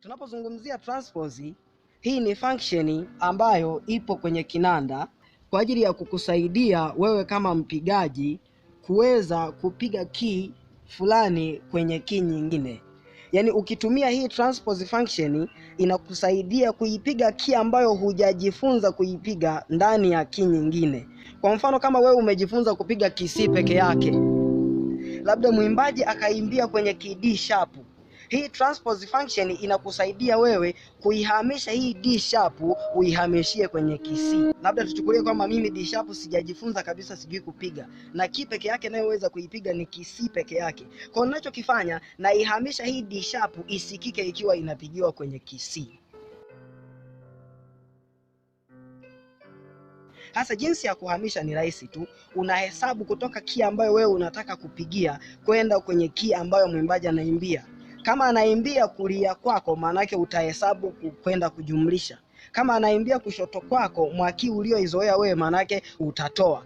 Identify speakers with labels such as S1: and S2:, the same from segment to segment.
S1: Tunapozungumzia transpose, hii ni function ambayo ipo kwenye kinanda kwa ajili ya kukusaidia wewe kama mpigaji kuweza kupiga key fulani kwenye key nyingine. Yaani ukitumia hii transpose function inakusaidia kuipiga key ambayo hujajifunza kuipiga ndani ya key nyingine. Kwa mfano kama wewe umejifunza kupiga key C peke yake, labda mwimbaji akaimbia kwenye key D sharp. Hii transpose function inakusaidia wewe kuihamisha hii D sharp uihamishie kwenye key C. Labda tuchukulie kwamba mimi D sharp sijajifunza kabisa, sijui kupiga, na key peke yake inayoweza kuipiga ni key C peke yake. Kwa ninachokifanya na ihamisha hii D sharp isikike ikiwa inapigiwa kwenye key C. Hasa jinsi ya kuhamisha ni rahisi tu. Unahesabu kutoka key ambayo wewe unataka kupigia kwenda kwenye key ambayo mwimbaji anaimbia. Kama anaimbia kulia kwako, maana yake utahesabu kwenda kujumlisha. Kama anaimbia kushoto kwako, mwaki ulioizoea wewe, maana yake utatoa.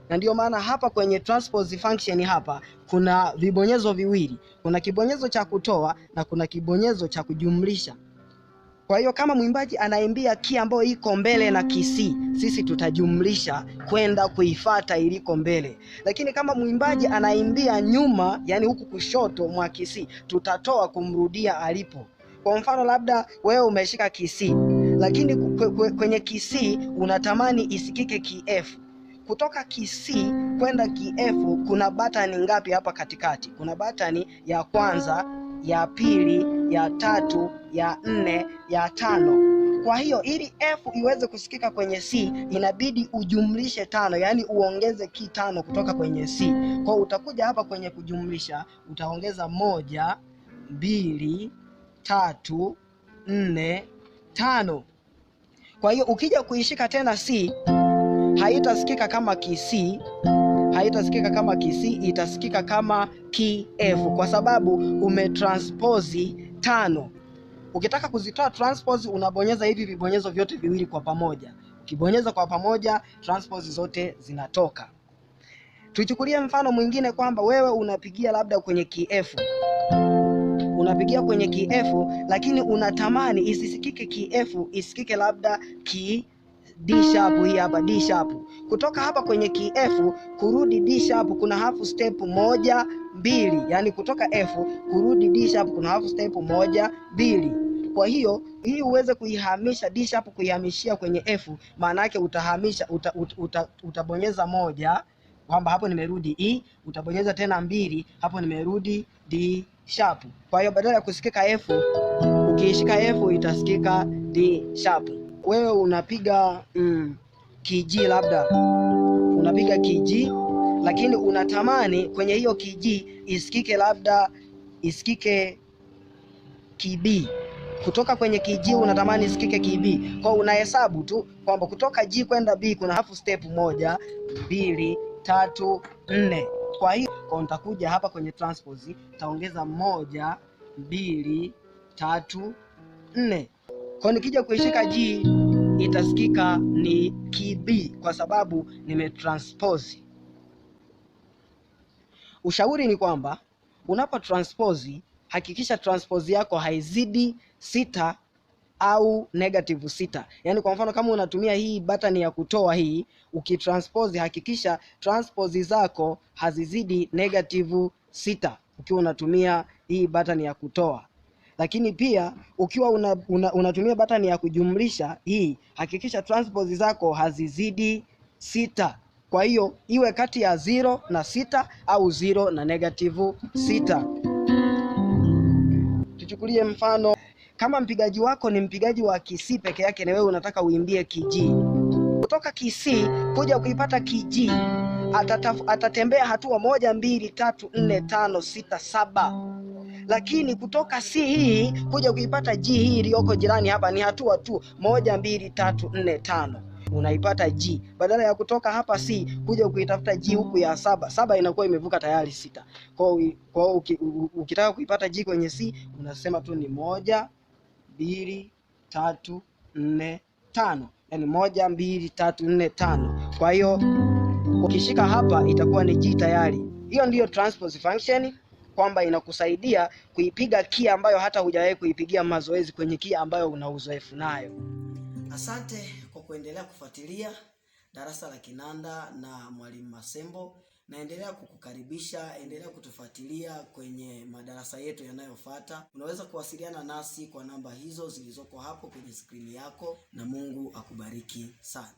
S1: Na ndio maana hapa kwenye transpose function hapa kuna vibonyezo viwili. Kuna kibonyezo cha kutoa na kuna kibonyezo cha kujumlisha. Kwa hiyo kama mwimbaji anaimbia key ambayo iko mbele na key C, sisi tutajumlisha kwenda kuifuata iliko mbele. Lakini kama mwimbaji anaimbia nyuma, yani huku kushoto mwa key C, tutatoa kumrudia alipo. Kwa mfano labda wewe umeshika key C, lakini kwenye key C unatamani isikike key F. Kutoka key C kwenda key F kuna batani ngapi hapa katikati? Kuna batani ya kwanza, ya pili, ya tatu, ya nne, ya tano. Kwa hiyo ili F iweze kusikika kwenye C inabidi ujumlishe tano, yani uongeze key tano kutoka kwenye C. Kwa utakuja hapa kwenye kujumlisha, utaongeza 1, 2, 3, 4, 5. Kwa hiyo ukija kuishika tena C, haitasikika kama key C, haitasikika kama key C, itasikika kama key F kwa sababu umetranspose 5. Ukitaka kuzitoa transpose unabonyeza hivi vibonyezo vyote viwili kwa pamoja. Ukibonyeza kwa pamoja transpose zote zinatoka. Tuchukulie mfano mwingine kwamba wewe unapigia labda kwenye key F. Unapigia kwenye key F lakini unatamani isisikike key F, isikike labda key D sharp. Hii hapa D sharp. Kutoka hapa kwenye key F kurudi D sharp kuna half step 1, 2. Yani kutoka F kurudi D sharp kuna half step 1, 2. Kwa hiyo ili uweze kuihamisha D sharp kuihamishia kwenye F, maana yake utahamisha utabonyeza 1 kwamba hapo nimerudi E, utabonyeza tena 2 hapo nimerudi D sharp. Kwa hiyo badala ya kusikika F, ukiishika F itasikika D sharp. Wewe unapiga key G, labda unapiga key G lakini unatamani kwenye hiyo key G isikike labda isikike key B. Kutoka kwenye key G unatamani isikike key B. Kwa unahesabu tu kwamba kutoka G kwenda B kuna half step 1, 2, 3, 4. Kwa hiyo utakuja hapa kwenye transpose utaongeza 1, 2, 3, 4. Kwa nikija kuishika G itasikika ni key B kwa sababu nimetranspose. Ushauri ni kwamba unapo transpose hakikisha transpose yako haizidi 6 au -6. Yani kwa mfano kama unatumia hii button ya kutoa hii, ukitranspose hakikisha transpose zako hazizidi -6 ukiwa unatumia hii button ya kutoa. Lakini pia ukiwa unatumia button ya kujumlisha hii, hakikisha transpose zako hazizidi 6. Kwa hiyo iwe kati ya 0 na 6 au 0 na -6. Tuchukulie mfano kama mpigaji wako ni mpigaji wa key C peke yake na wewe unataka uimbie key G. Kutoka key C kuja kuipata key G atatembea hatua 1, 2, 3, 4, 5, 6, 7. Lakini kutoka C hii kuja kuipata G hii iliyoko jirani hapa ni hatua tu 1, 2, 3, 4, 5. Unaipata G. Badala ya kutoka hapa C kuja kuitafuta G huku ya 7 inakuwa imevuka tayari 6. Kwa ukitaka kuipata G kwenye C unasema tu ni 1, 2, 3, 4, 5. Yani 1, 2, 3, 4, 5. Kwa hiyo ukishika hapa itakuwa ni G tayari. Hiyo ndiyo transpose function. kwamba inakusaidia kuipiga key ambayo hata hujawahi kuipigia mazoezi kwenye key ambayo una uzoefu nayo. Asante kwa kuendelea kufuatilia darasa la kinanda na mwalimu Masembo. Naendelea kukukaribisha, endelea kutufuatilia kwenye madarasa yetu yanayofuata. Unaweza kuwasiliana nasi kwa namba hizo zilizoko hapo kwenye skrini yako, na Mungu akubariki sana.